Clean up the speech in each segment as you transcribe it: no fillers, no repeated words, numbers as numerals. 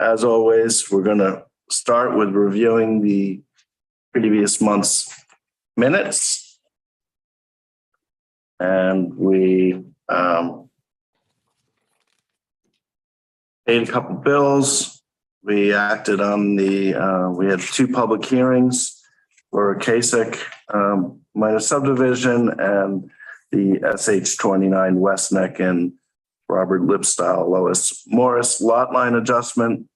as always, we're going to start with reviewing the previous month's minutes. And we paid a couple bills. We acted on we had 2 public hearings for Kasich minor subdivision and the SH29 West Neck and Robert Lipstyle Lois Morris lot line adjustment.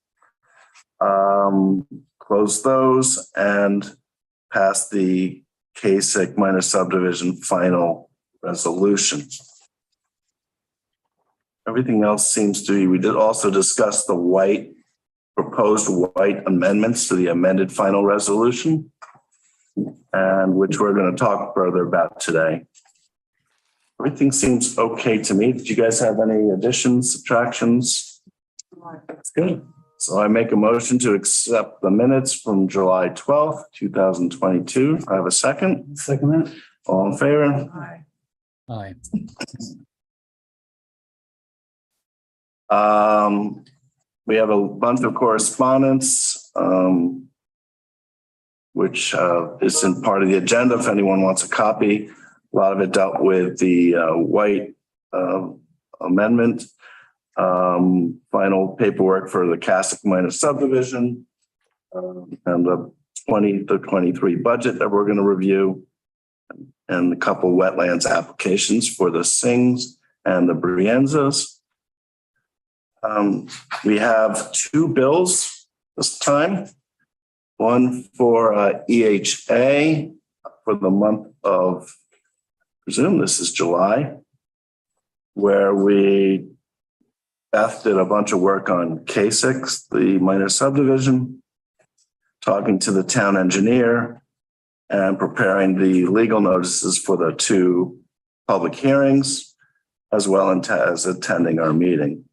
Closed those and passed the Kasich minor subdivision final resolution. Everything else seems to be, we did also discuss the proposed white amendments to the amended final resolution, and which we're going to talk further about today. Everything seems okay to me. Did you guys have any additions, subtractions? That's good. So I make a motion to accept the minutes from July 12th, 2022. I have a second. Second that. All in favor? Aye. We have a bunch of correspondence, which is in part of the agenda if anyone wants a copy. A lot of it dealt with the white amendment, final paperwork for the Kasich minor subdivision, and the 2023 budget that we're going to review, and a couple wetlands applications for the Sings and the Brienzas. We have 2 bills this time. One for EHA for the month of, I presume this is July, where Beth did a bunch of work on Kasich, the minor subdivision, talking to the town engineer and preparing the legal notices for the 2 public hearings, as well as attending our meeting.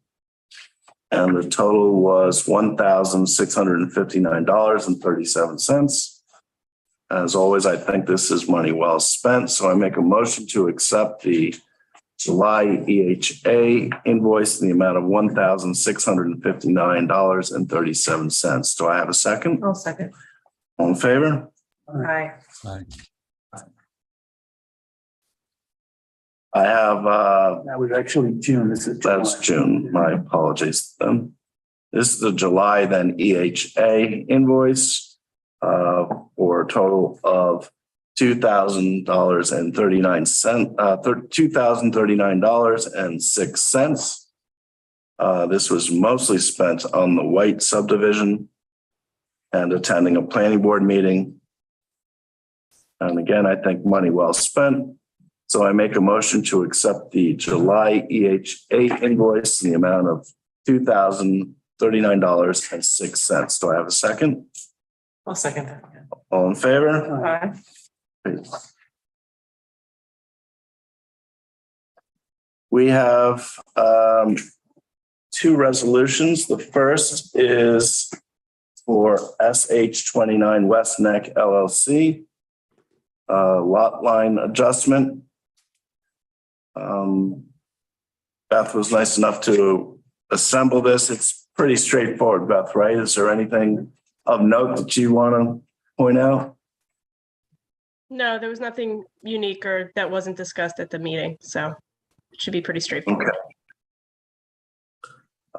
And the total was $1,659.37. As always, I think this is money well spent. So I make a motion to accept the July EHA invoice in the amount of $1,659.37. Do I have a second? I'll second. All in favor? Aye. I have That was actually June. This is July. that's June. My apologies. This is the July then EHA invoice for a total of $2,039.06. This was mostly spent on the white subdivision and attending a planning board meeting. And again, I think money well spent. So I make a motion to accept the July EHA invoice in the amount of $2,039.06. Do I have a second? I'll second that. All in favor? Aye. We have 2 resolutions. The first is for SH29 West Neck LLC, lot line adjustment. Beth was nice enough to assemble this. It's pretty straightforward, Beth, right? Is there anything of note that you want to point out? No, there was nothing unique or that wasn't discussed at the meeting, so it should be pretty straightforward.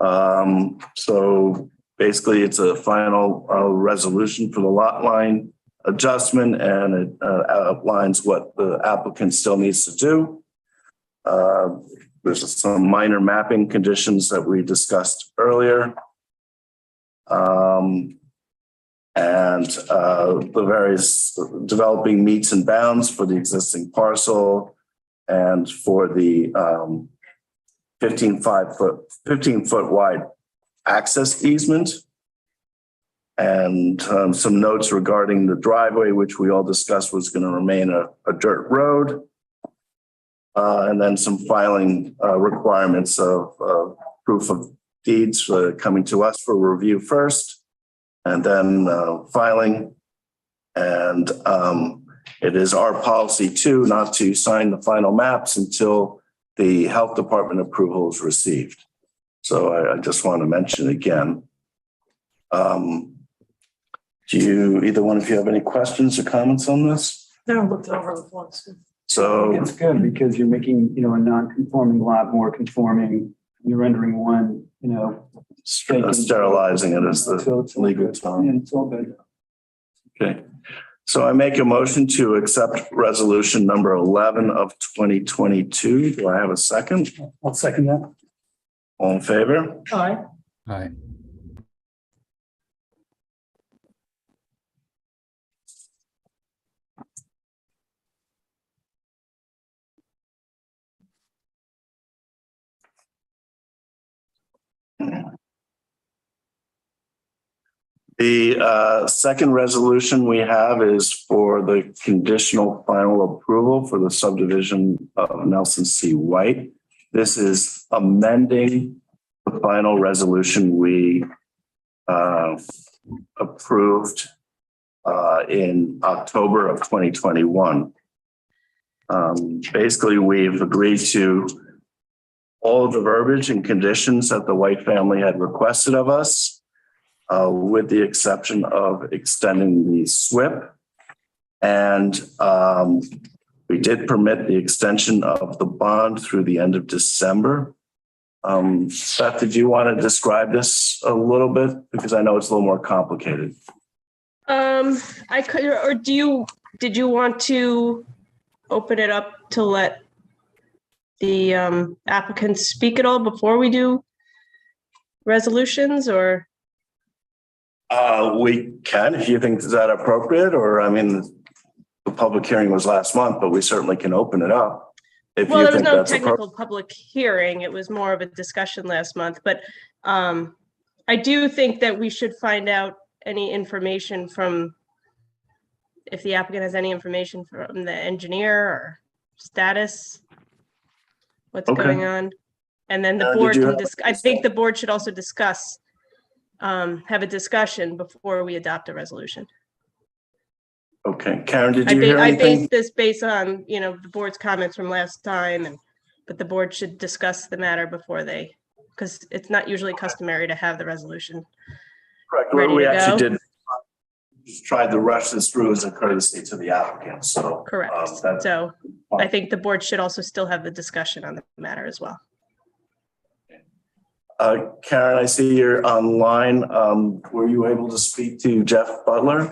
Okay. So basically it's a final resolution for the lot line adjustment, and it outlines what the applicant still needs to do. There's some minor mapping conditions that we discussed earlier. And the various developing meets and bounds for the existing parcel and for the 15-foot wide access easement. And some notes regarding the driveway, which we all discussed was going to remain a dirt road. And then some filing requirements of proof of deeds coming to us for review first, and then filing. And it is our policy too not to sign the final maps until the health department approval is received. So I just want to mention again. Do you, either one of you have any questions or comments on this? No, looked over the once. So, It's good because you're making, a non-conforming lot more conforming. You're rendering one, sterilizing it as the so it's all legal good. term. Yeah, it's all good. Okay. So I make a motion to accept resolution number 11 of 2022. Do I have a second? I'll second that. All in favor? Aye. Aye. The second resolution we have is for the conditional final approval for the subdivision of Nelson C. White. This is amending the final resolution we approved in October of 2021. Basically, we've agreed to all of the verbiage and conditions that the White family had requested of us, with the exception of extending the SWIP. And we did permit the extension of the bond through the end of December. Beth, did you want to describe this a little bit? Because I know it's a little more complicated. I could, or did you want to open it up to let the applicants speak at all before we do resolutions, or? We can, if you think is that appropriate, or I mean, the public hearing was last month, but we certainly can open it up. If Well, you there was think no that's technical public hearing. It was more of a discussion last month, but I do think that we should find out any information from, if the applicant has any information from the engineer or status, what's Okay. going on. And then the Did board you can have- I think the board should also discuss, have a discussion before we adopt a resolution. Okay, Karen, did you hear I anything? based this based on, the board's comments from last time, but the board should discuss the matter before they, because it's not usually customary to have the resolution. Correct. ready We to actually go? did just tried to rush this through as a courtesy to the applicant, so. Correct. That's So fine. I think the board should also still have the discussion on the matter as well. Karen, I see you're online. Were you able to speak to Jeff Butler?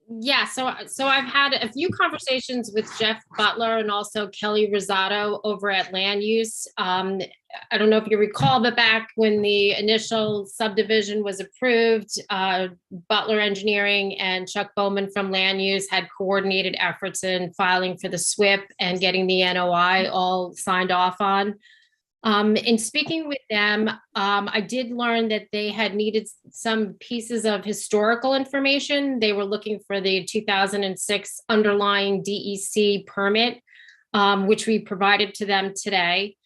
Yeah, so I've had a few conversations with Jeff Butler and also Kelly Rosado over at Land Use. I don't know if you recall, but back when the initial subdivision was approved, Butler Engineering and Chuck Bowman from Land Use had coordinated efforts in filing for the SWIP and getting the NOI all signed off on. In speaking with them, I did learn that they had needed some pieces of historical information. They were looking for the 2006 underlying DEC permit, which we provided to them today.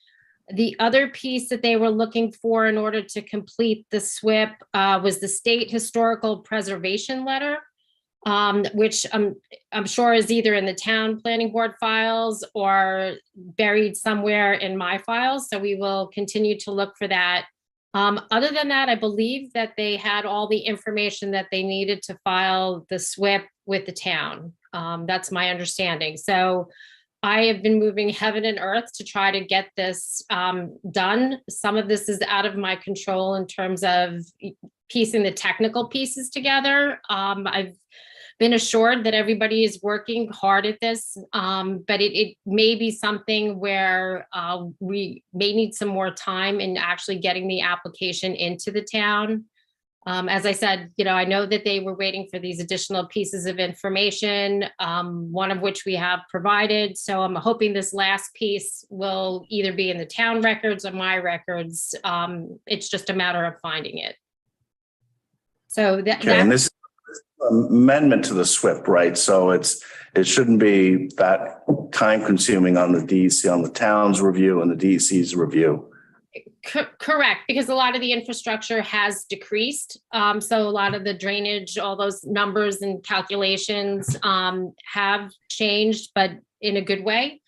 The other piece that they were looking for in order to complete the SWIP was the state historical preservation letter, which I'm sure is either in the town planning board files or buried somewhere in my files. So we will continue to look for that. Other than that, I believe that they had all the information that they needed to file the SWIP with the town. That's my understanding. So I have been moving heaven and earth to try to get this done. Some of this is out of my control in terms of piecing the technical pieces together. I've been assured that everybody is working hard at this, but it may be something where we may need some more time in actually getting the application into the town. As I said, I know that they were waiting for these additional pieces of information, one of which we have provided. So I'm hoping this last piece will either be in the town records or my records. It's just a matter of finding it. So Okay, and this is an amendment to the SWIP, right? So it shouldn't be that time consuming on the DEC, on the town's review and the DEC's review. Correct, because a lot of the infrastructure has decreased. So a lot of the drainage, all those numbers and calculations have changed, but in a good way.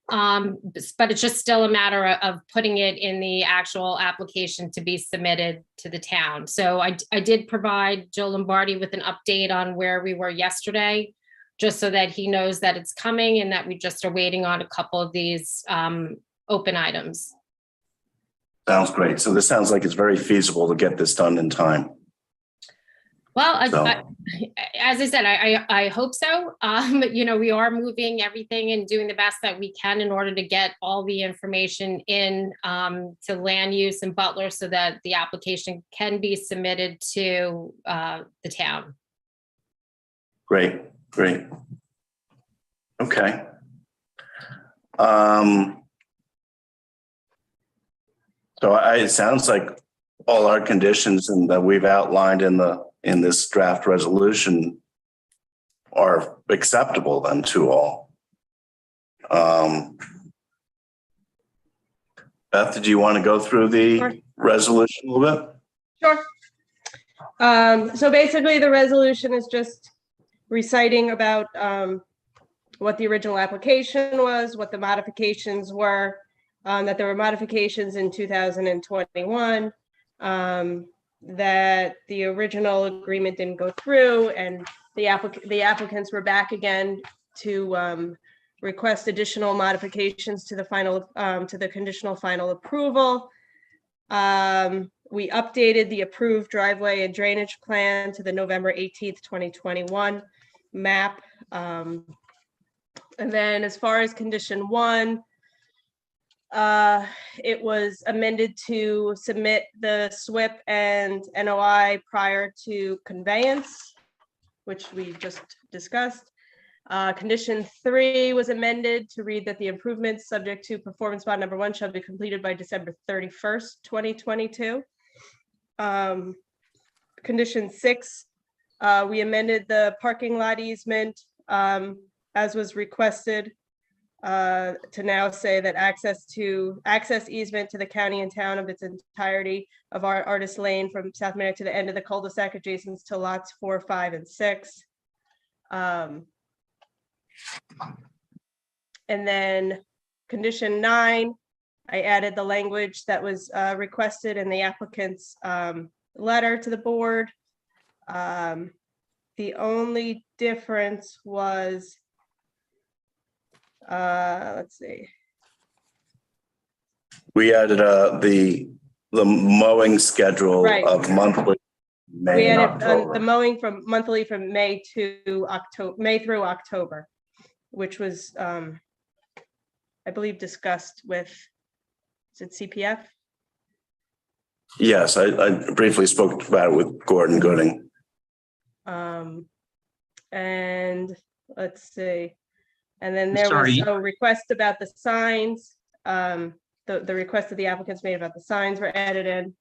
But it's just still a matter of putting it in the actual application to be submitted to the town. So I did provide Joe Lombardi with an update on where we were yesterday, just so that he knows that it's coming and that we just are waiting on a couple of these open items. Sounds great. So this sounds like it's very feasible to get this done in time. Well, So- as I said, I hope so. You know, we are moving everything and doing the best that we can in order to get all the information in to land use and Butler so that the application can be submitted to the town. Great. Okay. So it sounds like all our conditions and that we've outlined in this draft resolution are acceptable then to all. Beth, did you want to go through the Sure. resolution a little bit? Sure. So basically the resolution is just reciting about what the original application was, what the modifications were, that there were modifications in 2021, that the original agreement didn't go through, and the applicants were back again to request additional modifications to the final to the conditional final approval. We updated the approved driveway and drainage plan to the November 18th, 2021 map. And then as far as condition 1, it was amended to submit the SWIP and NOI prior to conveyance, which we just discussed. Condition 3 was amended to read that the improvements subject to performance bond number 1 shall be completed by December 31st, 2022. Condition 6, we amended the parking lot easement as was requested to now say that access easement to the county and town of its entirety of our Artist Lane from South Merrick to the end of the cul-de-sac adjacent to lots 4, 5, and 6. And then condition 9, I added the language that was requested in the applicant's letter to the board. The only difference was, let's see. We added the mowing schedule Right. of monthly We May and added the October. mowing from monthly from May to October, May through October, which was, I believe, discussed with, is it CPF? Yes, I briefly spoke about it with Gordon Gooding. And let's see. And then there Sorry. was a request about the signs. The request that the applicants made about the signs were added in.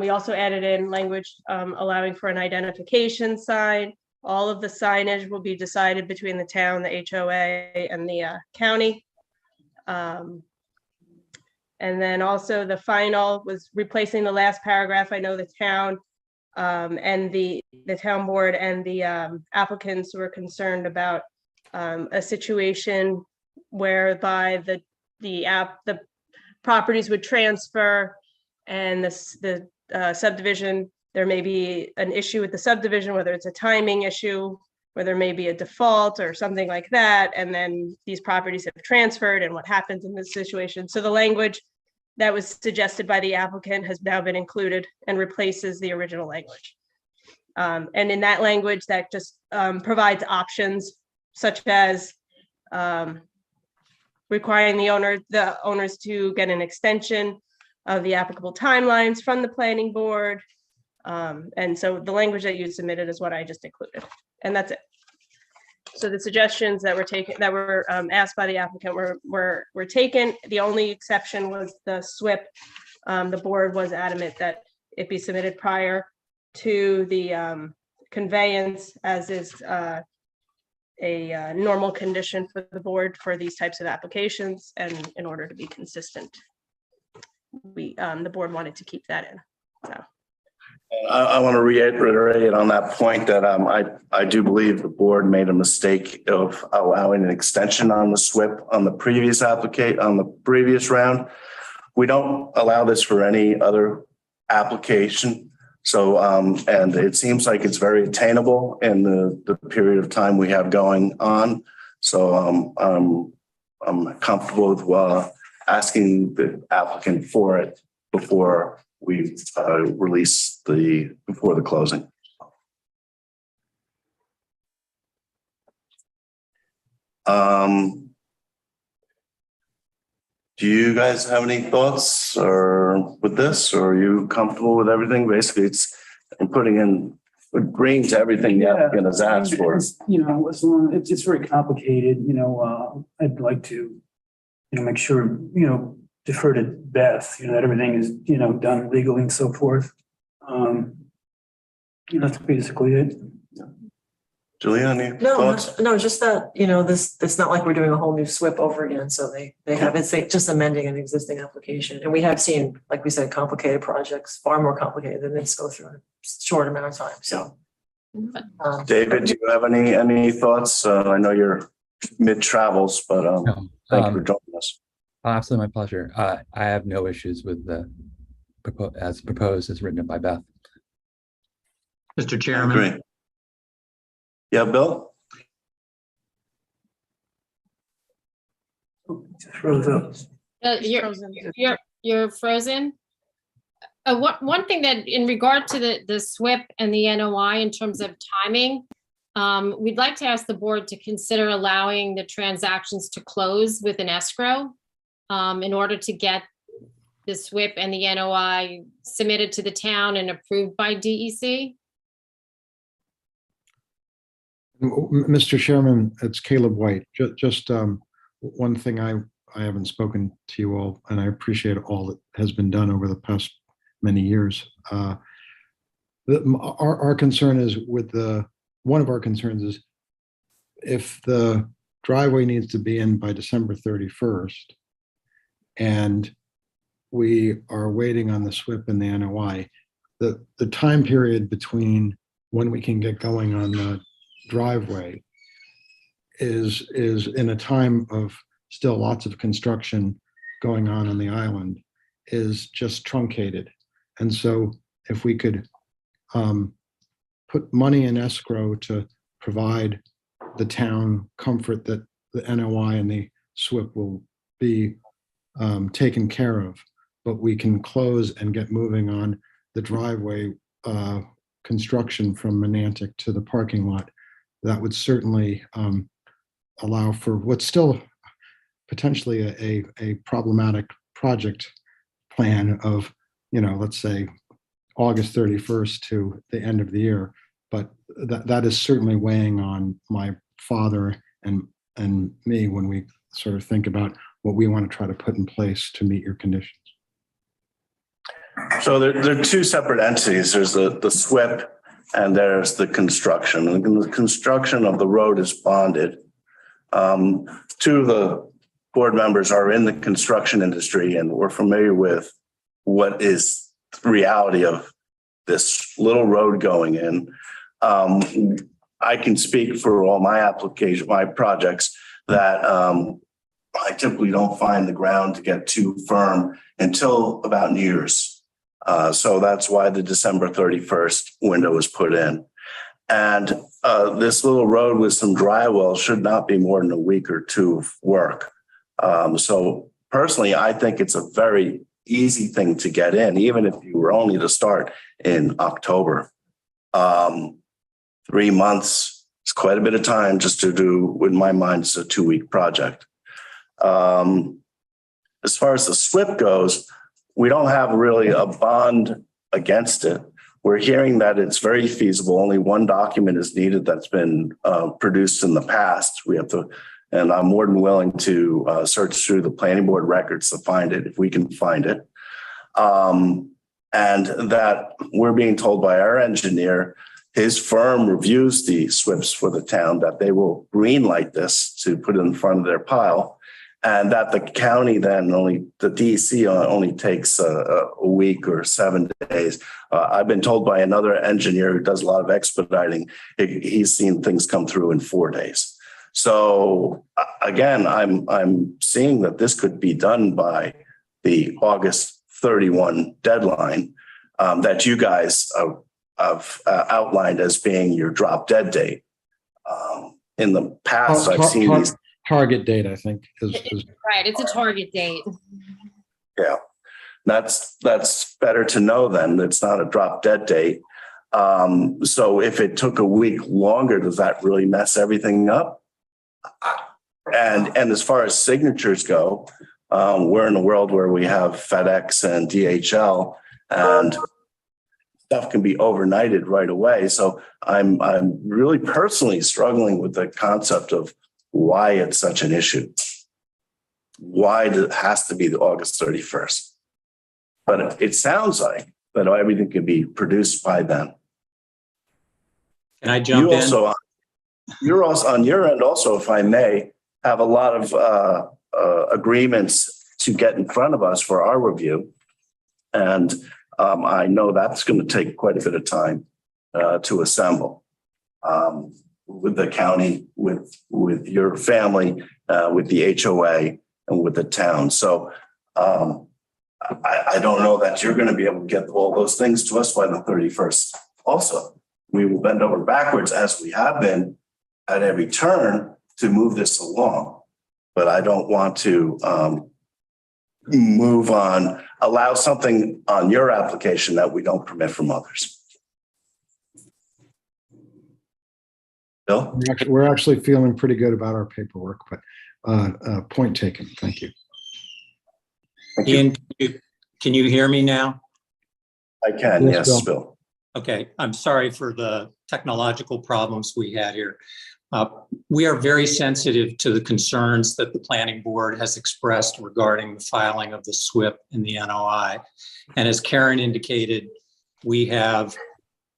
We also added in language allowing for an identification sign. All of the signage will be decided between the town, the HOA, and the county. And then also the final was replacing the last paragraph. I know the town and the town board and the applicants were concerned about a situation whereby the properties would transfer, and the subdivision, there may be an issue with the subdivision, whether it's a timing issue, where there may be a default or something like that, and then these properties have transferred, and what happens in this situation. So the language that was suggested by the applicant has now been included and replaces the original language. And in that language, that just provides options such as requiring the owners to get an extension of the applicable timelines from the planning board. And so the language that you submitted is what I just included, and that's it. So the suggestions that were asked by the applicant were taken. The only exception was the SWIP. The board was adamant that it be submitted prior to the conveyance, as is a normal condition for the board for these types of applications, and in order to be consistent, the board wanted to keep that in. So I want to reiterate on that point that I do believe the board made a mistake of allowing an extension on the SWIP on the previous round. We don't allow this for any other application. So, and it seems like it's very attainable in the period of time we have going on. So I'm comfortable with asking the applicant for it before we release before the closing. Do you guys have any thoughts with this, or are you comfortable with everything? Basically, I'm agreeing to everything the applicant has asked for. It's very complicated, I'd like to, make sure, defer to Beth, that everything is, done legally and so forth. That's basically it. Julia, any thoughts? No, just that, it's not like we're doing a whole new SWIP over again. So they have, it's just amending an existing application. And we have seen, like we said, complicated projects, far more complicated than this go through in a short amount of time. So. David, do you have any thoughts? I know you're mid-travels, but thank you for joining us. Absolutely, my pleasure. I have no issues with the as proposed as written by Beth. Mr. Chairman. Great. Yeah, Bill? You're frozen. One thing that in regard to the SWIP and the NOI in terms of timing, we'd like to ask the board to consider allowing the transactions to close with an escrow in order to get the SWIP and the NOI submitted to the town and approved by DEC. Mr. Chairman, it's Caleb White. Just one thing I haven't spoken to you all, and I appreciate all that has been done over the past many years. Our concern is one of our concerns is if the driveway needs to be in by December 31st, and we are waiting on the SWIP and the NOI, the time period between when we can get going on the driveway is in a time of still lots of construction going on the island is just truncated. And so if we could put money in escrow to provide the town comfort that the NOI and the SWIP will be taken care of, but we can close and get moving on the driveway construction from Menantic to the parking lot, that would certainly allow for what's still potentially a problematic project plan of, let's say August 31st to the end of the year. But that is certainly weighing on my father and me when we sort of think about what we want to try to put in place to meet your conditions. So there are two separate entities. There's the SWIP and there's the construction. The construction of the road is bonded. Two of the board members are in the construction industry and we're familiar with what is the reality of this little road going in. I can speak for all my projects that I typically don't find the ground to get too firm until about New Year's. So that's why the December 31st window was put in. And this little road with some dry wells should not be more than a week or two of work. So personally, I think it's a very easy thing to get in, even if you were only to start in October. 3 months is quite a bit of time just to do, in my mind, it's a 2-week project. As far as the SWIP goes, we don't have really a bond against it. We're hearing that it's very feasible. Only one document is needed that's been produced in the past. And I'm more than willing to search through the planning board records to find it, if we can find it. And that we're being told by our engineer, his firm reviews the SWIPs for the town, that they will green light this to put it in front of their pile. and that the county then the DEC only takes a week or 7 days. I've been told by another engineer who does a lot of expediting, he's seen things come through in 4 days. So again, I'm seeing that this could be done by the August 31 deadline that you guys have outlined as being your drop dead date. In the past, I've seen these. Target date, I think, is Right, it's a target date. Yeah, that's better to know then. It's not a drop dead date. So if it took a week longer, does that really mess everything up? And as far as signatures go, we're in a world where we have FedEx and DHL, and stuff can be overnighted right away. So I'm really personally struggling with the concept of why it's such an issue. Why it has to be the August 31st. But it sounds like that everything can be produced by then. Can I jump in? You're also on your end also, if I may, have a lot of agreements to get in front of us for our review. And I know that's going to take quite a bit of time to assemble with the county, with your family, with the HOA, and with the town. So I don't know that you're going to be able to get all those things to us by the 31st. Also, we will bend over backwards as we have been at every turn to move this along. But I don't want to move on, allow something on your application that we don't permit from others. Bill? we're actually feeling pretty good about our paperwork, but point taken. Thank you. Ian, can you hear me now? I can, Yes, yes, Bill. Bill. Okay, I'm sorry for the technological problems we had here. We are very sensitive to the concerns that the planning board has expressed regarding the filing of the SWIP and the NOI. And as Karen indicated, we have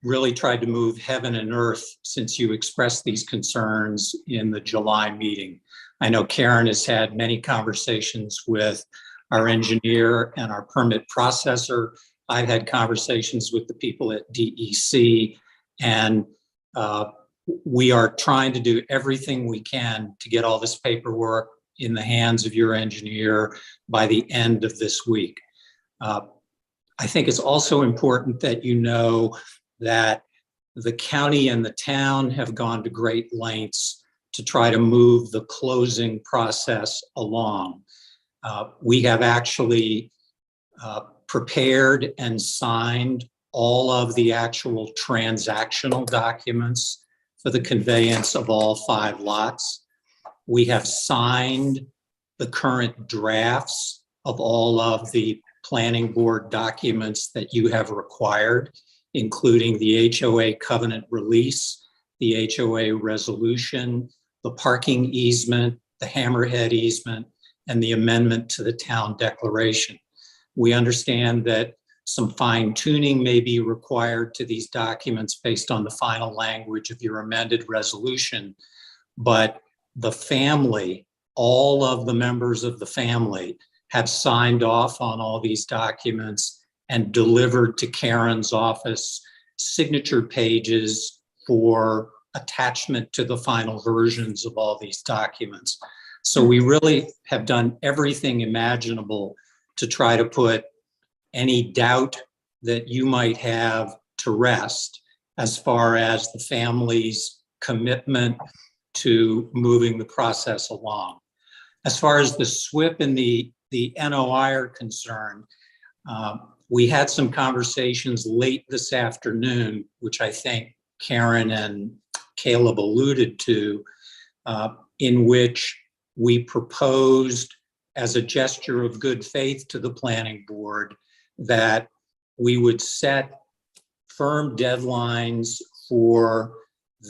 really tried to move heaven and earth since you expressed these concerns in the July meeting. I know Karen has had many conversations with our engineer and our permit processor. I've had conversations with the people at DEC, and we are trying to do everything we can to get all this paperwork in the hands of your engineer by the end of this week. I think it's also important that you know that the county and the town have gone to great lengths to try to move the closing process along. We have actually prepared and signed all of the actual transactional documents for the conveyance of all 5 lots. We have signed the current drafts of all of the planning board documents that you have required, including the HOA covenant release, the HOA resolution, the parking easement, the hammerhead easement, and the amendment to the town declaration. We understand that some fine tuning may be required to these documents based on the final language of your amended resolution, but the family, all of the members of the family have signed off on all these documents and delivered to Karen's office signature pages for attachment to the final versions of all these documents. So we really have done everything imaginable to try to put any doubt that you might have to rest as far as the family's commitment to moving the process along. As far as the SWIP and the NOI are concerned, we had some conversations late this afternoon, which I think Karen and Caleb alluded to, in which we proposed as a gesture of good faith to the planning board that we would set firm deadlines for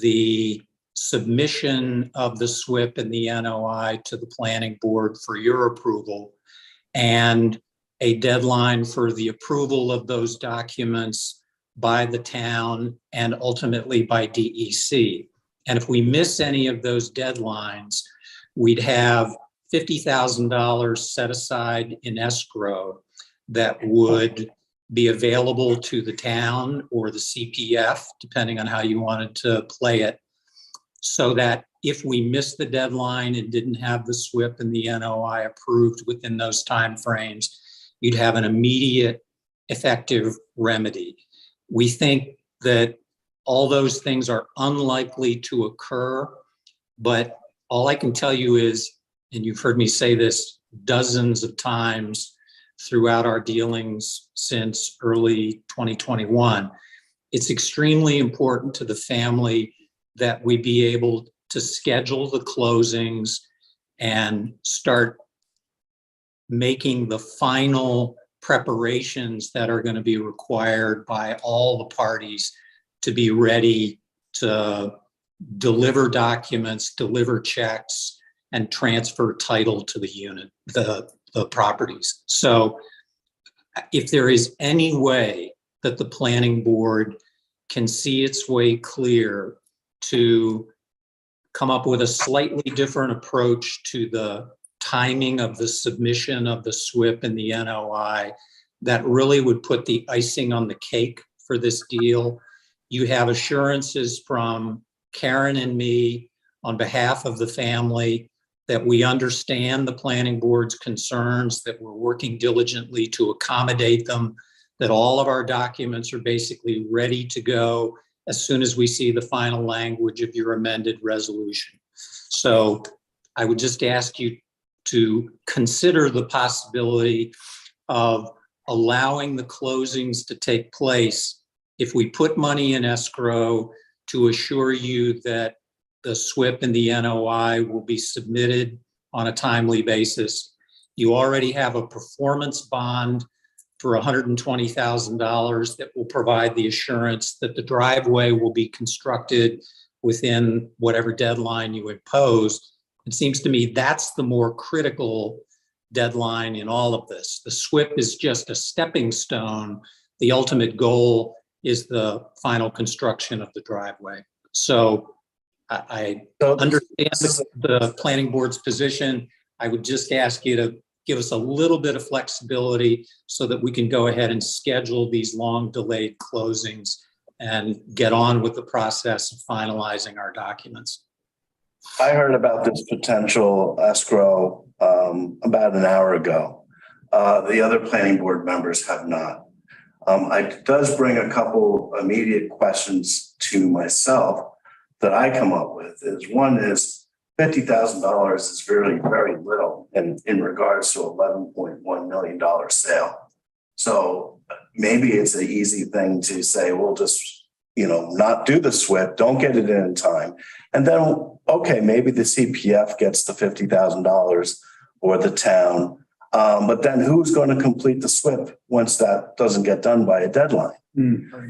the submission of the SWIP and the NOI to the planning board for your approval, and a deadline for the approval of those documents by the town and ultimately by DEC. And if we miss any of those deadlines, we'd have $50,000 set aside in escrow that would be available to the town or the CPF, depending on how you wanted to play it, so that if we missed the deadline and didn't have the SWIP and the NOI approved within those timeframes, you'd have an immediate effective remedy. We think that all those things are unlikely to occur, but all I can tell you is, and you've heard me say this dozens of times throughout our dealings since early 2021, it's extremely important to the family that we be able to schedule the closings and start making the final preparations that are going to be required by all the parties to be ready to deliver documents, deliver checks, and transfer title to the unit, the properties. So if there is any way that the planning board can see its way clear to come up with a slightly different approach to the timing of the submission of the SWIP and the NOI, that really would put the icing on the cake for this deal. You have assurances from Karen and me on behalf of the family that we understand the planning board's concerns, that we're working diligently to accommodate them, that all of our documents are basically ready to go as soon as we see the final language of your amended resolution. So I would just ask you to consider the possibility of allowing the closings to take place if we put money in escrow to assure you that the SWIP and the NOI will be submitted on a timely basis. You already have a performance bond for $120,000 that will provide the assurance that the driveway will be constructed within whatever deadline you impose. It seems to me that's the more critical deadline in all of this. The SWIP is just a stepping stone. The ultimate goal is the final construction of the driveway. So I understand the planning board's position. I would just ask you to give us a little bit of flexibility so that we can go ahead and schedule these long delayed closings and get on with the process of finalizing our documents. I heard about this potential escrow about an hour ago. The other planning board members have not. It does bring a couple immediate questions to myself that I come up with. One is $50,000 is really very little in regards to $11.1 million sale. So maybe it's an easy thing to say, we'll just, not do the SWIP, don't get it in time. And then, okay, maybe the CPF gets the $50,000 or the town. But then who's going to complete the SWIP once that doesn't get done by a deadline?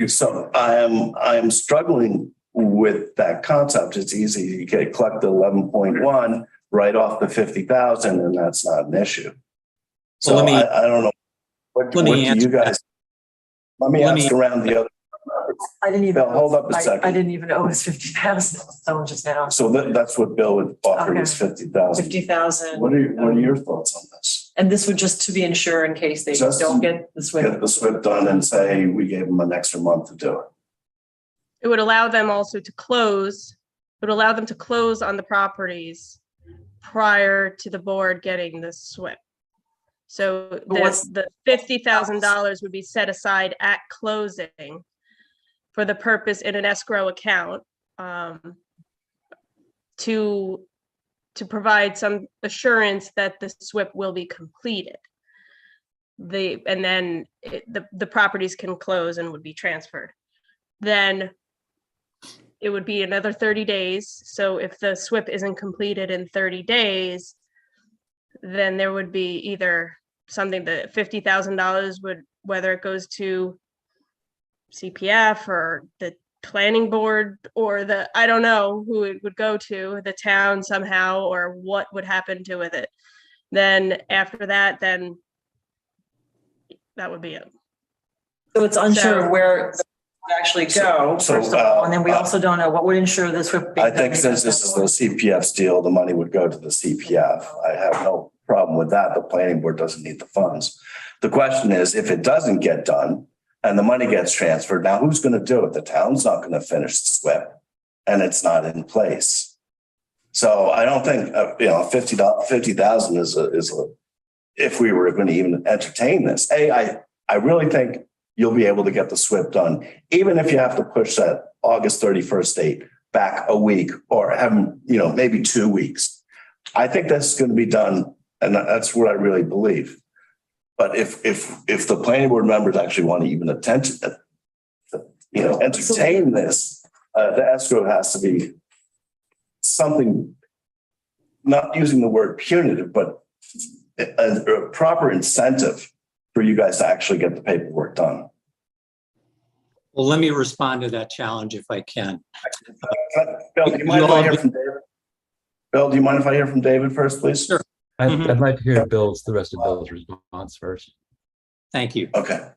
So I am struggling with that concept. It's easy. You can collect the 11.1 right off the 50,000, and that's not an issue. So well, I don't know. What do you guys? Let me ask around the other. I didn't even. Bill, hold up a second. I didn't even know it was 50,000. Someone just now. So that's what Bill would offer is 50,000. 50,000. What are your thoughts on this? And this would just to be insured in case they don't get the SWIP. Get the SWIP done and say we gave them an extra month to do it. It would allow them also to close. It would allow them to close on the properties prior to the board getting the SWIP. So the $50,000 would be set aside at closing for the purpose in an escrow account to provide some assurance that the SWIP will be completed. And then the properties can close and would be transferred. Then it would be another 30 days. So if the SWIP isn't completed in 30 days, then there would be either something that $50,000 would, whether it goes to CPF or the planning board or I don't know who it would go to, the town somehow, or what would happen to with it. Then after that, then that would be it. So it's unsure where actually go, So, first of all, and then we also don't know what would ensure this would be. I think since this is the CPF's deal, the money would go to the CPF. I have no problem with that. The planning board doesn't need the funds. The question is, if it doesn't get done and the money gets transferred, now who's going to do it? The town's not going to finish the SWIP and it's not in place. So I don't think, 50,000 is a, if we were going to even entertain this, I really think you'll be able to get the SWIP done, even if you have to push that August 31st date back a week or have, maybe 2 weeks. I think that's going to be done. And that's what I really believe. But if the planning board members actually want to even entertain this, the escrow has to be something, not using the word punitive, but a proper incentive for you guys to actually get the paperwork done. Well, let me respond to that challenge if I can. Bill, do you mind if I hear from David? Bill, do you mind if I hear from David first, please? Sure. I'd like to hear the rest of Bill's response first. Thank you. Okay.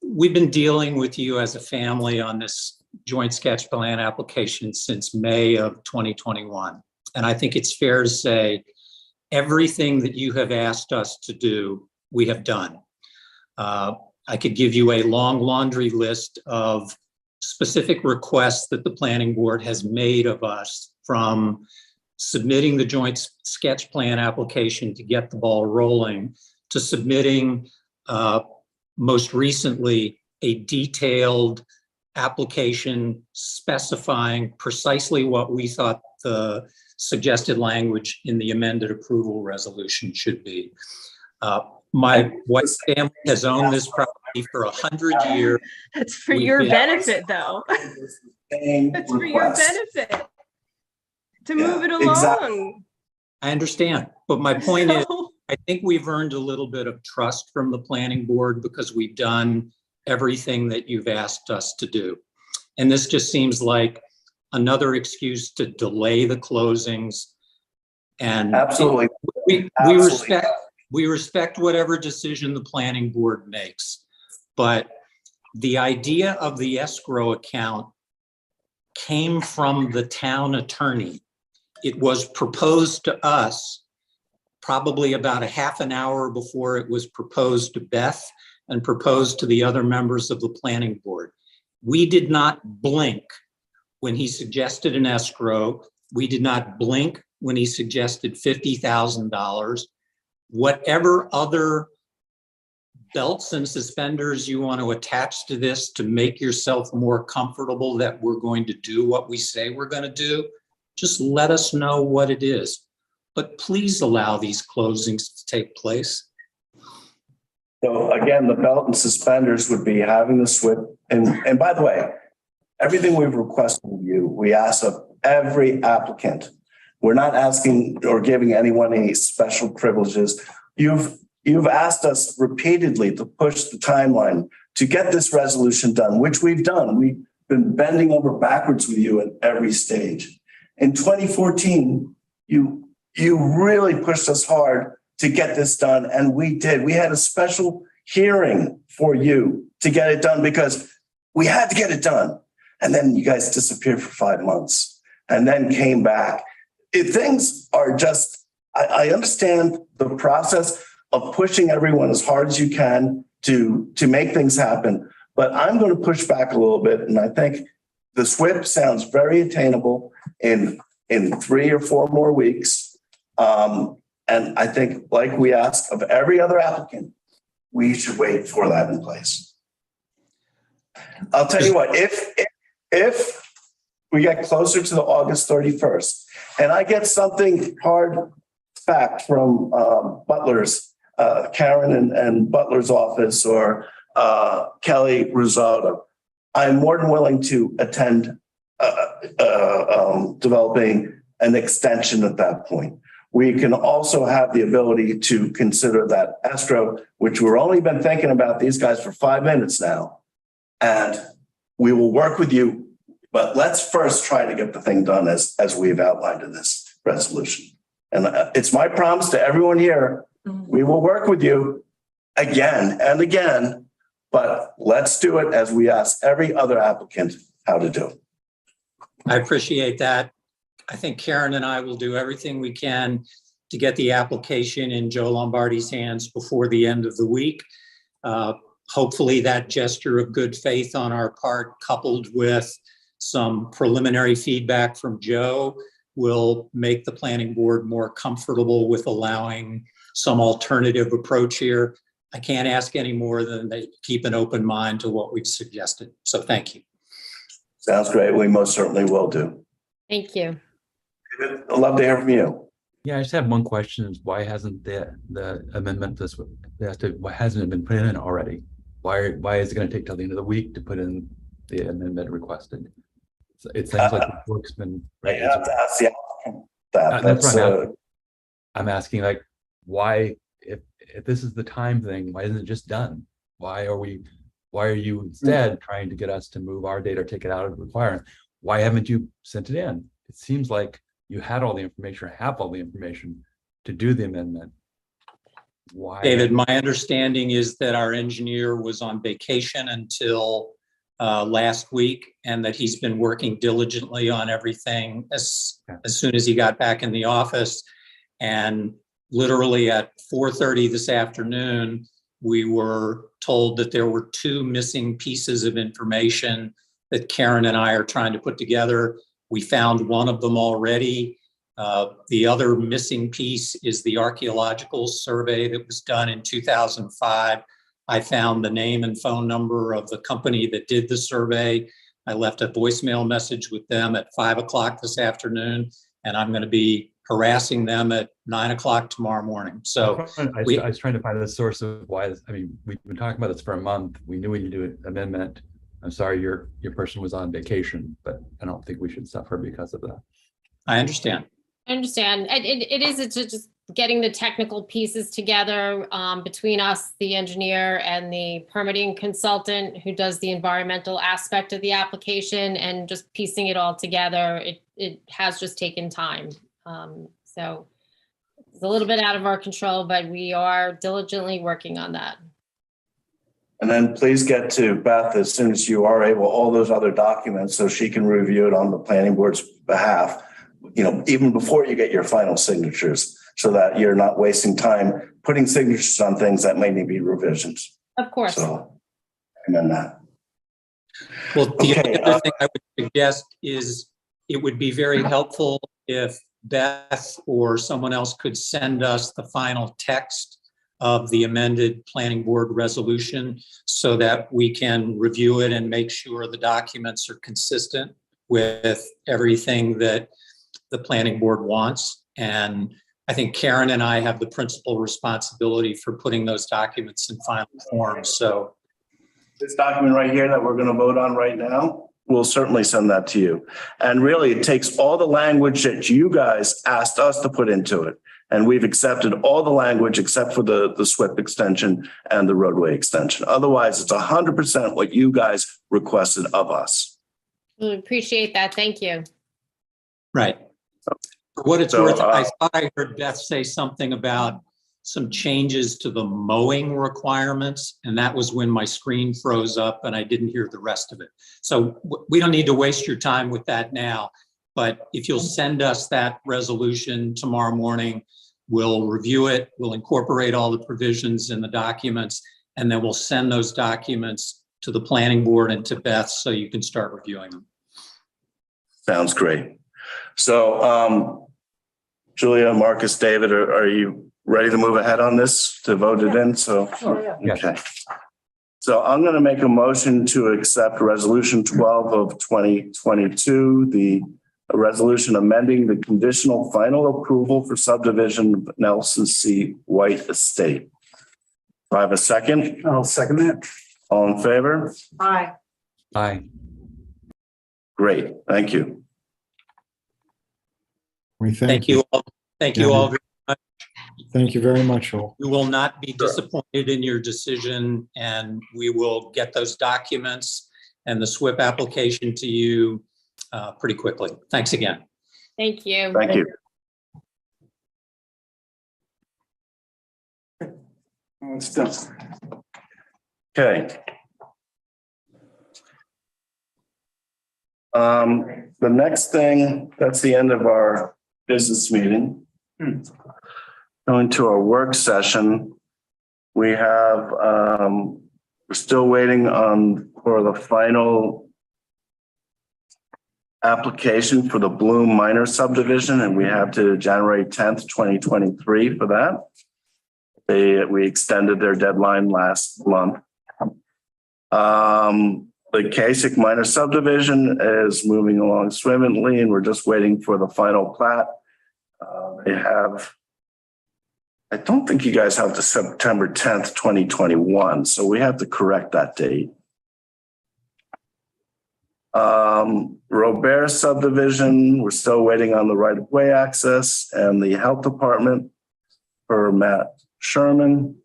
We've been dealing with you as a family on this joint sketch plan application since May of 2021. And I think it's fair to say everything that you have asked us to do, we have done. I could give you a long laundry list of specific requests that the planning board has made of us, from submitting the joint sketch plan application to get the ball rolling, to submitting most recently a detailed application specifying precisely what we thought the suggested language in the amended approval resolution should be. My wife's family has owned this property for 100 years. That's for We've your been- benefit, though. That's for your benefit. To move it exactly. along. I understand, but my point is, So- I think we've earned a little bit of trust from the planning board because we've done everything that you've asked us to do. And this just seems like another excuse to delay the closings. And Absolutely. we respect whatever decision the planning board makes. But the idea of the escrow account came from the town attorney. It was proposed to us probably about a half an hour before it was proposed to Beth and proposed to the other members of the planning board. We did not blink when he suggested an escrow. We did not blink when he suggested $50,000. Whatever other belts and suspenders you want to attach to this to make yourself more comfortable that we're going to do what we say we're going to do, just let us know what it is. But please allow these closings to take place. So again, the belt and suspenders would be having the SWIP. And by the way, everything we've requested of you, we ask of every applicant. We're not asking or giving anyone any special privileges. You've asked us repeatedly to push the timeline to get this resolution done, which we've done. We've been bending over backwards with you at every stage. In 2014, you really pushed us hard to get this done, and we did. We had a special hearing for you to get it done because we had to get it done. And then you guys disappeared for 5 months and then came back. Things are just, I understand the process of pushing everyone as hard as you can to make things happen, but I'm going to push back a little bit. And I think the SWIP sounds very attainable in 3 or 4 more weeks. And I think, like we ask of every other applicant, we should wait for that in place. I'll tell you what, if we get closer to the August 31st and I get something hard fact from Butler's, Karen and Butler's office, or Kelly Rosado, I'm more than willing to attend developing an extension at that point. We can also have the ability to consider that escrow, which we've only been thinking about these guys for 5 minutes now. And we will work with you, but let's first try to get the thing done as we've outlined in this resolution. And it's my promise to everyone here, we will work with you again and again but let's do it as we ask every other applicant how to do. I appreciate that. I think Karen and I will do everything we can to get the application in Joe Lombardi's hands before the end of the week. Hopefully that gesture of good faith on our part, coupled with some preliminary feedback from Joe, will make the planning board more comfortable with allowing some alternative approach here. I can't ask any more than they keep an open mind to what we've suggested. So thank you. Sounds great. We most certainly will do. Thank you. I'd love to hear from you. Yeah, I just have one question: is why hasn't the amendment why hasn't it been put in already? Why is it going to take till the end of the week to put in the amendment requested? So it sounds like the work's been. I have to ask the applicant that. That's what I'm asking. Like, why, if this is the time thing, why isn't it just done? Why are you instead trying to get us to move our data or take it out of the requirement? Why haven't you sent it in? It seems like you had all the information, or have all the information to do the amendment. Why? David, my understanding is that our engineer was on vacation until last week, and that he's been working diligently on everything as soon as he got back in the office. And literally at 4:30 this afternoon, we were told that there were 2 missing pieces of information that Karen and I are trying to put together. We found one of them already. The other missing piece is the archaeological survey that was done in 2005. I found the name and phone number of the company that did the survey. I left a voicemail message with them at 5 o'clock this afternoon, and I'm going to be harassing them at 9 o'clock tomorrow morning. So I was trying to find the source of why this. I mean, we've been talking about this for a month. We knew we needed to do an amendment. I'm sorry your person was on vacation, but I don't think we should suffer because of that. I understand. I understand. It is just getting the technical pieces together between us, the engineer, and the permitting consultant who does the environmental aspect of the application, and just piecing it all together. It has just taken time. So it's a little bit out of our control, but we are diligently working on that. And then please get to Beth as soon as you are able, all those other documents, so she can review it on the planning board's behalf, even before you get your final signatures, so that you're not wasting time putting signatures on things that may need to be revisions. Of course. So, amen that. Well, the Okay, other thing I would suggest is it would be very helpful if Beth or someone else could send us the final text of the amended planning board resolution, so that we can review it and make sure the documents are consistent with everything that the planning board wants. And I think Karen and I have the principal responsibility for putting those documents in final form. So This document right here that we're going to vote on right now, we'll certainly send that to you. And really, it takes all the language that you guys asked us to put into it. And we've accepted all the language except for the SWIP extension and the roadway extension. Otherwise, it's 100% what you guys requested of us. We appreciate that. Thank you. right. For what it's So, worth, I thought I heard Beth say something about some changes to the mowing requirements, and that was when my screen froze up and I didn't hear the rest of it. So we don't need to waste your time with that now, but if you'll send us that resolution tomorrow morning, we'll review it, we'll incorporate all the provisions in the documents, and then we'll send those documents to the planning board and to Beth so you can start reviewing them. Sounds great. So, Julia, Marcus, David, are you ready to move ahead on this to vote it in? So, Yeah. okay. So I'm going to make a motion to accept Resolution 12 of 2022, the resolution amending the conditional final approval for subdivision of Nelson C. White Estate. Do I have a second? I'll second that. All in favor? Aye. Aye. Great. Thank you. We Thank you all. Thank you all. Thank you very much, all. We will not be disappointed in your decision, and we will get those documents and the SWIP application to you pretty quickly. Thanks again. Thank you. Thank you. It's done. Okay. The next thing, that's the end of our business meeting. Going to our work session. We have, we're still waiting for the final application for the Bloom minor subdivision, and we have to January 10th, 2023 for that. We extended their deadline last month. The Kasich minor subdivision is moving along swimmingly, and we're just waiting for the final plat. I don't think you guys have the September 10th, 2021, so we have to correct that date. Robert subdivision, we're still waiting on the right-of-way access and the health department for Matt Sherman.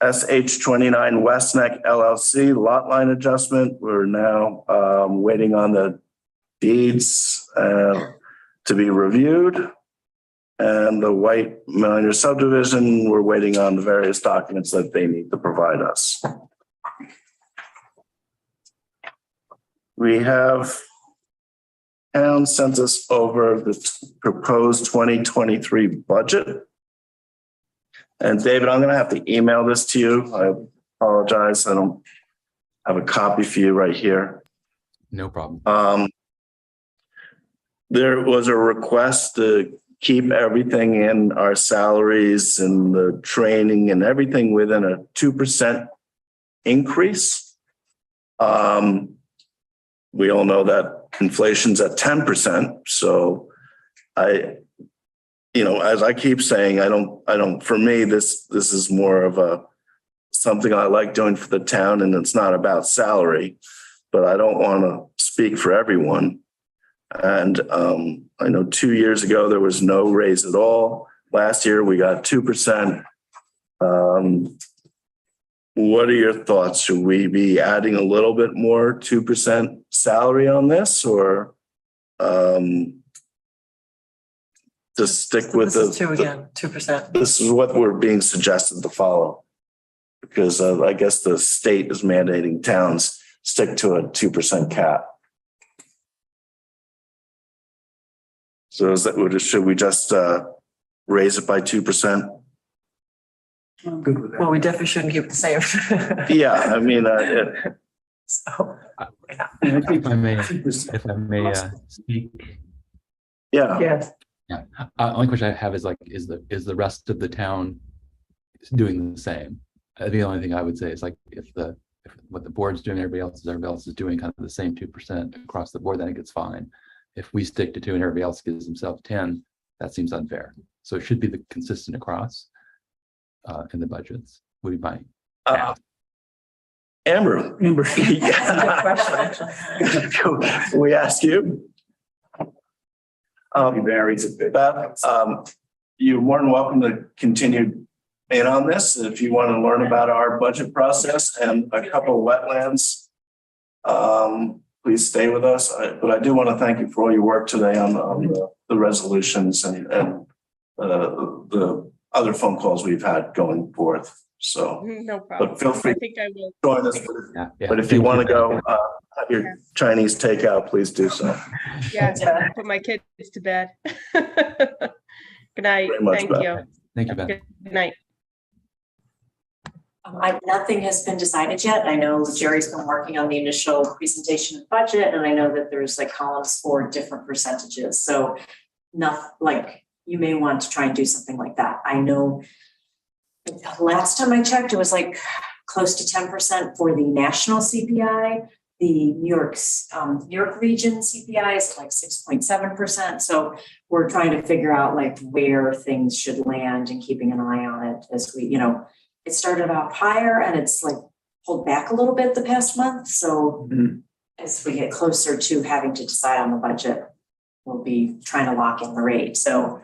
SH29 West Neck LLC lot line adjustment. We're now waiting on the deeds to be reviewed. And the White minor subdivision, we're waiting on the various documents that they need to provide us. We have town sent us over the proposed 2023 budget. And David, I'm going to have to email this to you. I apologize. I don't have a copy for you right here. No problem. There was a request to keep everything in our salaries and the training and everything within a 2% increase. We all know that inflation's at 10%. So as I keep saying, I don't, for me, this is more of something I like doing for the town, and it's not about salary, but I don't want to speak for everyone. And I know 2 years ago, there was no raise at all. Last year, we got 2%. What are your thoughts? Should we be adding a little bit more 2% salary on this, or just stick with This is 2%. This is what we're being suggested to follow, because I guess the state is mandating towns stick to a 2% cap. So should we just raise it by 2%? I'm good with that. Well, we definitely shouldn't keep it the same. Yeah, I mean, So, If I may speak. yeah. yes. Yeah. Only question I have is is the rest of the town doing the same? The only thing I would say is if what the board's doing, everybody else is doing kind of the same 2% across the board, then it gets fine. If we stick to 2 and everybody else gives themselves 10, that seems unfair. So it should be the consistent across in the budgets. Would be my Amber. That's a good question. We ask you. It varies a bit. Beth, you're more than welcome to continue in on this if you want to learn about our budget process and a couple of wetlands. Please stay with us. But I do want to thank you for all your work today on the resolutions and the other phone calls we've had going forth. So, No problem. but feel free I think I will. to join us. Yeah, But if you want to go have your Chinese takeout, please do so. Yes, put my kids to bed. Good night. Very much, Thank Beth. you. Thank you, Ben. Good night. Nothing has been decided yet. I know Jerry's been working on the initial presentation of budget, and I know that there's columns for different percentages. So you may want to try and do something like that. I know last time I checked, it was close to 10% for the national CPI. The New York region CPI is 6.7%. So we're trying to figure out where things should land and keeping an eye on it as we, it started out higher and it's pulled back a little bit the past month. So as we get closer to having to decide on the budget, we'll be trying to lock in the rate. So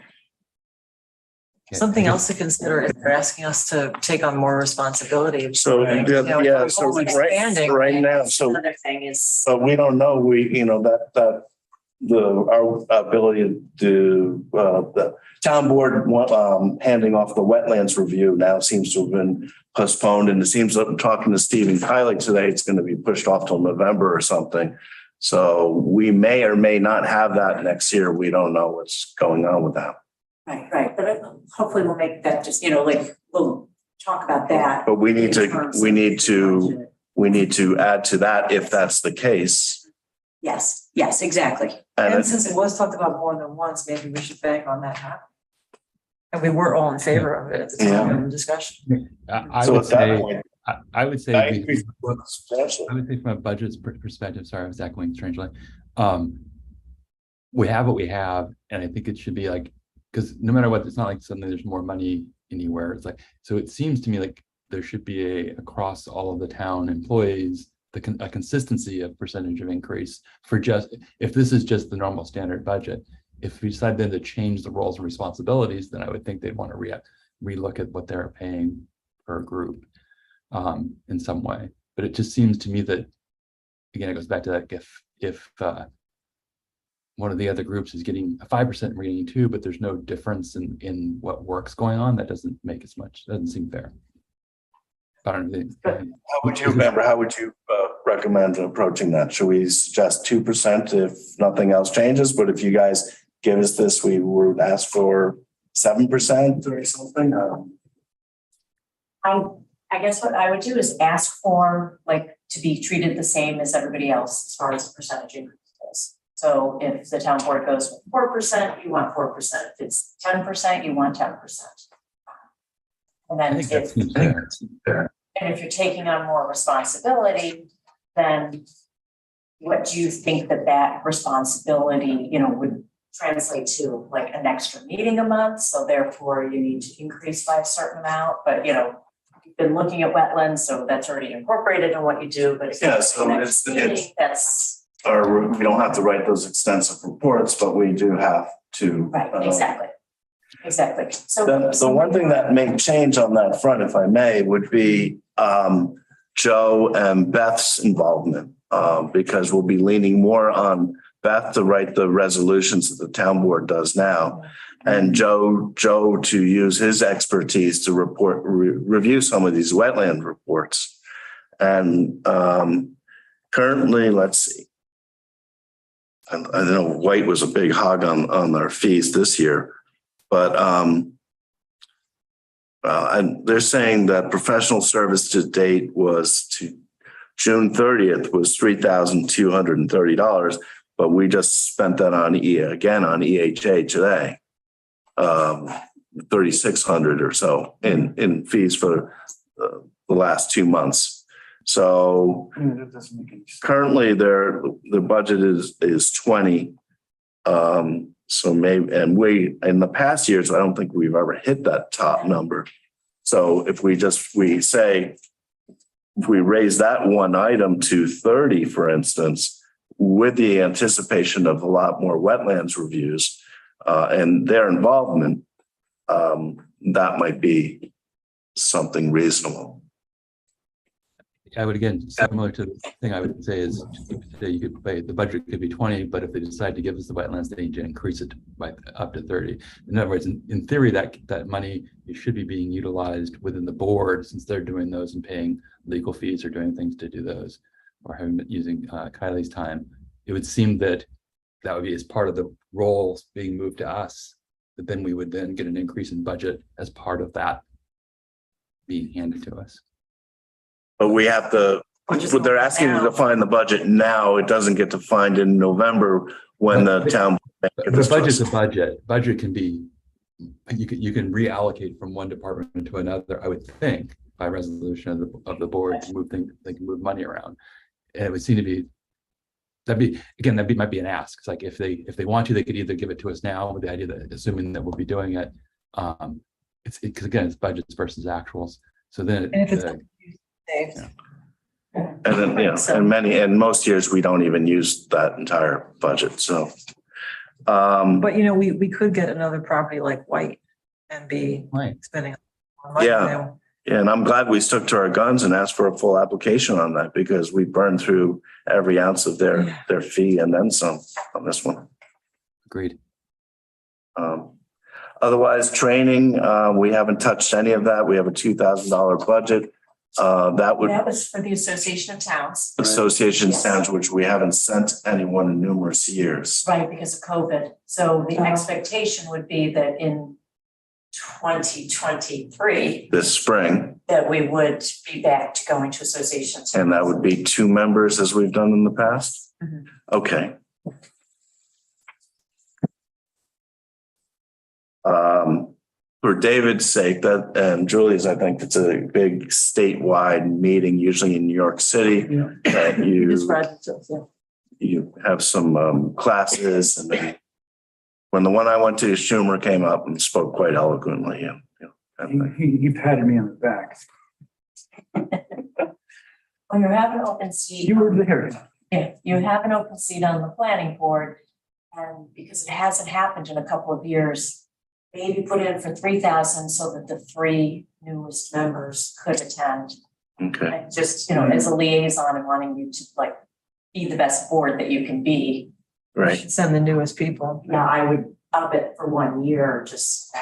Something else to consider is they're asking us to take on more responsibility. So, right now, so another thing is we don't know, our ability to, the town board handing off the wetlands review now seems to have been postponed, and it seems like I'm talking to Stephen Kylie today, it's going to be pushed off till November or something. So we may or may not have that next year. We don't know what's going on with that. Right, but hopefully we'll make that just, like, we'll talk about that. But we need in to, terms we of need the to, budget. we need to add to that if that's the case. Yes, exactly. And And since it was talked about more than once, maybe we should bank on that happening. And we were all in favor of it at the time of the discussion. I so would at that say, point, I would say, that we- increase substantially. I would say from a budget perspective, sorry, I was echoing strangely. We have what we have, and I think it should be like, because no matter what, it's not like suddenly there's more money anywhere. It's like, so it seems to me like there should be across all of the town employees, a consistency of percentage of increase for just, if this is just the normal standard budget. If we decide then to change the roles and responsibilities, then I would think they'd want to relook at what they're paying per group in some way. But it just seems to me that, again, it goes back to that, if one of the other groups is getting a 5% rating too, but there's no difference in what work's going on, that doesn't make as much, doesn't seem fair. I don't know. How would you recommend approaching that? Should we suggest 2% if nothing else changes? But if you guys give us this, we would ask for 7% or something? I guess what I would do is ask for to be treated the same as everybody else as far as the percentage increases. So if the town board goes with 4%, you want 4%. If it's 10%, you want 10%. And I then think that seems fair. and if you're taking on more responsibility, then what do you think that responsibility, would translate to, like an extra meeting a month? So therefore you need to increase by a certain amount, but you've been looking at wetlands, so that's already incorporated in what you do, but if Yeah, it's so an extra meeting, that's Or we don't have to write those extensive reports, but we do have to. right, exactly. So The one thing that may change on that front, if I may, would be Joe and Beth's involvement, because we'll be leaning more on Beth to write the resolutions that the town board does now, and Joe to use his expertise to review some of these wetland reports. And currently, let's see. I know White was a big hog on their fees this year, but and they're saying that professional service to date was to June 30th was $3,230, but we just spent that on EHA today, 3,600 or so in fees for the last 2 months. So currently the budget is 20. So maybe, and in the past years, I don't think we've ever hit that top number. So if we raise that one item to 30, for instance, with the anticipation of a lot more wetlands reviews and their involvement, that might be something reasonable. I would, again, similar to the thing I would say is, you could pay, the budget could be 20, but if they decide to give us the wetlands, they need to increase it by up to 30. In other words, in theory, that money should be being utilized within the board, since they're doing those and paying legal fees or doing things to do those, or using Kylie's time. It would seem that would be as part of the roles being moved to us, that then we would then get an increase in budget as part of that being handed to us. But we have to, what they're asking to define the budget now, it doesn't get defined in November when the town. The budget's a budget. Budget can be, you can reallocate from one department to another, I would think, by resolution of the board to move things, they can move money around. And it would seem to be, might be an ask. It's like if they want to, they could either give it to us now with the idea that, assuming that we'll be doing it. It's because again, it's budgets versus actuals. So then And then, and most years we don't even use that entire budget. So, But we could get another property like White and be spending money. Yeah, and I'm glad we stuck to our guns and asked for a full application on that, because we burned through every ounce of their fee and then some on this one. Agreed. Otherwise, training, we haven't touched any of that. We have a $2,000 budget. That would That was for the Association of Towns, Association Yes. Towns, which we haven't sent anyone in numerous years. right, because of COVID. So the expectation would be that in 2023, This spring, that we would be back to going to associations. and that would be 2 members as we've done in the past? Mhm. Okay. For David's sake, that, and Julie's, I think it's a big statewide meeting, usually in New York City. Yeah. That Describe it, yeah. you have some classes, and then when the one I went to, Schumer came up and spoke quite eloquently. And, kind of thing. He patted me on the back. When you have an open seat. You were there. Yeah, you have an open seat on the planning board, and because it hasn't happened in a couple of years, maybe put in for 3,000 so that the 3 newest members could attend. Okay. And just, as a liaison and wanting you to like be the best board that you can be. Right. Send the newest people. Yeah, I would up it for 1 year, just.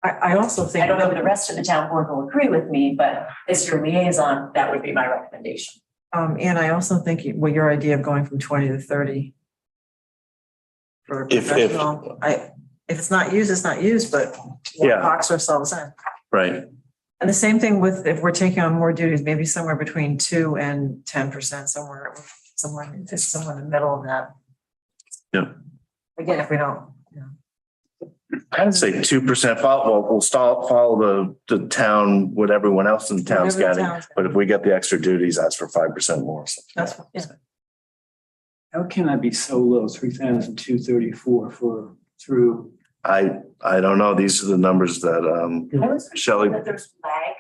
I also think. I don't know if the rest of the town board will agree with me, but as your liaison, that would be my recommendation. And I also think, your idea of going from 20 to 30. For If- professional, if it's not used, it's not used, but we'll Yeah. box ourselves in. Right. And the same thing with, if we're taking on more duties, maybe somewhere between 2 and 10%, somewhere in the middle of that. Yeah. Again, if we don't, I'd say 2% follow, we'll follow the town, what everyone else in the town's Whatever the getting. town's But if we get the extra duties, that's for 5% more. that's, yeah. How can I be so low, 3,234 through? I don't know. These are the numbers that, I was Shelley, that there's lag,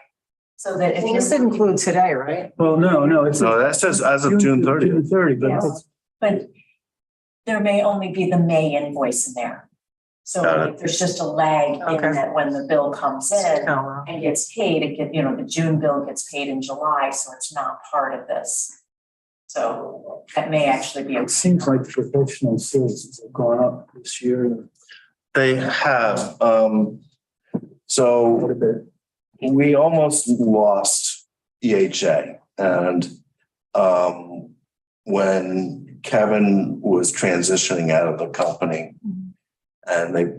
so that if Well, this didn't include today, right? Well, no, it's. no, that says as of June 30th. June 30, but Yes. it's, But there may only be the May invoice in there. So Got it. like, there's just a lag in Okay. that when the bill comes in Oh, and gets paid, the June bill gets paid in July, so it's not part of this. So that may actually be. it seems like the professional services have gone up this year. They have, so Quite a bit. we almost lost EHA, and when Kevin was transitioning out of the company, and they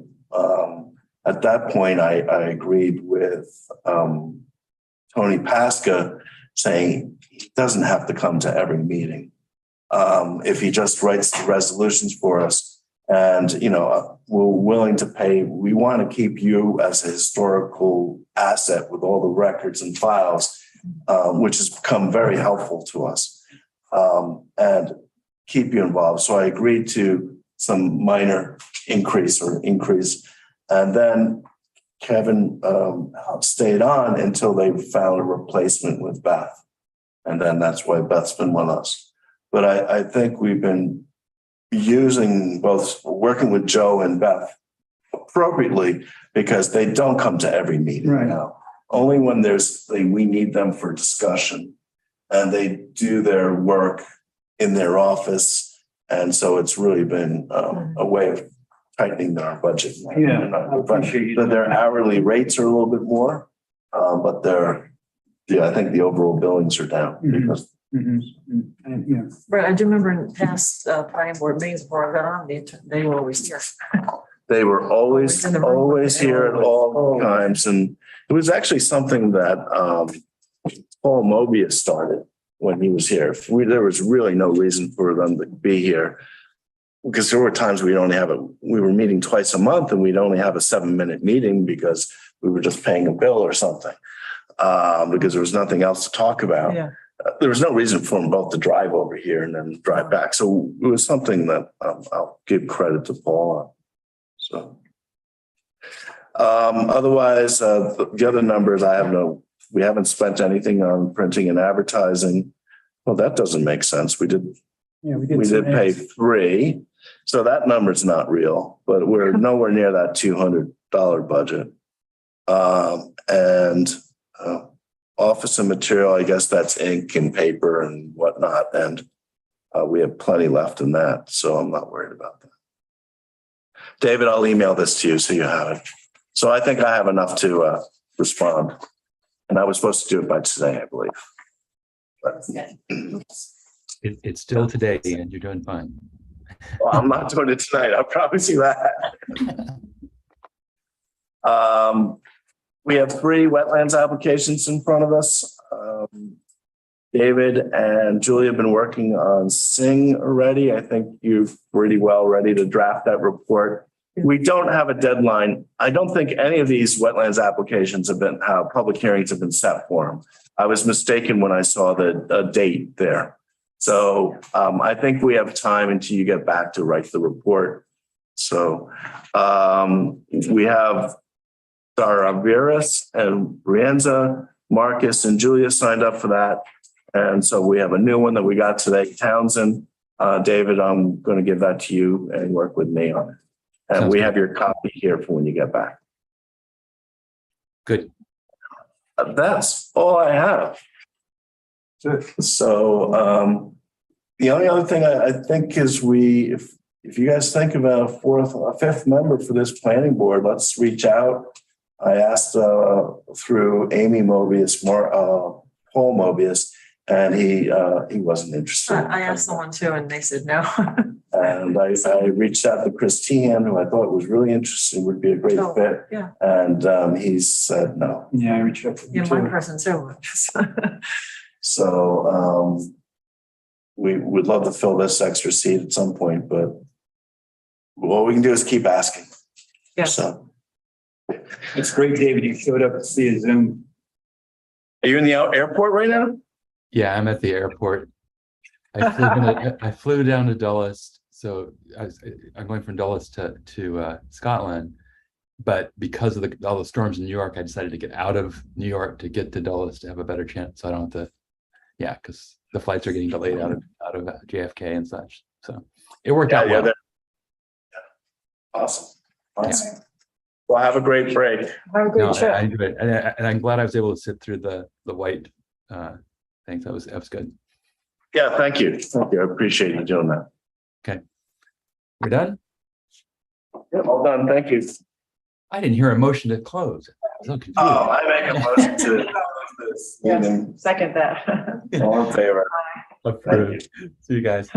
at that point I agreed with Tony Pasca saying he doesn't have to come to every meeting if he just writes the resolutions for us. And, we're willing to pay. We want to keep you as a historical asset with all the records and files, which has become very helpful to us, and keep you involved. So I agreed to some minor increase. And then Kevin stayed on until they found a replacement with Beth. And then that's why Beth's been with us. But I think we've been working with Joe and Beth appropriately because they don't come to every meeting Right. now. Only when we need them for discussion, and they do their work in their office. And so it's really been a way of tightening our budget. Yeah, I appreciate you. But their hourly rates are a little bit more, but I think the overall billings are down Mhm. because And, yeah. Right, I do remember in past planning board meetings before I got on, they were always here. they were always in the room. here at all times. And it was actually something that Paul Mobius started when he was here. There was really no reason for them to be here, because there were times we were meeting twice a month and we'd only have a 7-minute meeting because we were just paying a bill or something, because there was nothing else to talk about. Yeah. There was no reason for them both to drive over here and then drive back. So it was something that I'll give credit to Paul on. So otherwise, the other numbers, we haven't spent anything on printing and advertising. Well, that doesn't make sense. We did pay 3. So that number's not real, but we're nowhere near that $200 budget. And office and material, I guess that's ink and paper and whatnot. And we have plenty left in that. So I'm not worried about that. David, I'll email this to you so you have it. So I think I have enough to respond. And I was supposed to do it by today, I believe. It's still today and you're doing fine. Well, I'm not doing it tonight, I promise you that. We have 3 wetlands applications in front of us. David and Julie have been working on Sing already. I think you're pretty well ready to draft that report. We don't have a deadline. I don't think any of these wetlands applications have been, public hearings have been set for them. I was mistaken when I saw the date there. So I think we have time until you get back to write the report. So we have Dara Veras and Brianza, Marcus and Julia signed up for that. And so we have a new one that we got today, Townsend. David, I'm going to give that to you and work with me on it. And Sounds we good. have your copy here for when you get back. Good. That's all I have. So the only other thing I think is if you guys think of a 5th member for this planning board, let's reach out. I asked through Amy Mobius, Paul Mobius, and he wasn't interested. I asked someone too, and they said no. And I reached out to Chris Tehan, who I thought was really interesting, would be a great Oh, fit. yeah. And he said no. Yeah, I reached out to Yeah, them one too. person too. So we would love to fill this extra seat at some point, but what we can do is keep asking. Yes. So, It's great, David. You showed up via Zoom. are you in the airport right now? Yeah, I'm at the airport. I flew down to Dulles, so I'm going from Dulles to Scotland. But because of all the storms in New York, I decided to get out of New York to get to Dulles to have a better chance. So I don't have to, yeah, because the flights are getting delayed out of JFK and such. So it worked out well. Awesome. Well, have a great break. Have a No, great trip. I enjoyed it, and I'm glad I was able to sit through the white things. That was good. Yeah, thank you. Thank you. I appreciate you doing that. We're done. Yeah, all done. Thank you. I didn't hear a motion to close. I was so confused. Oh, I make a motion to this meeting. Second that. All in favor. Approved. See you guys.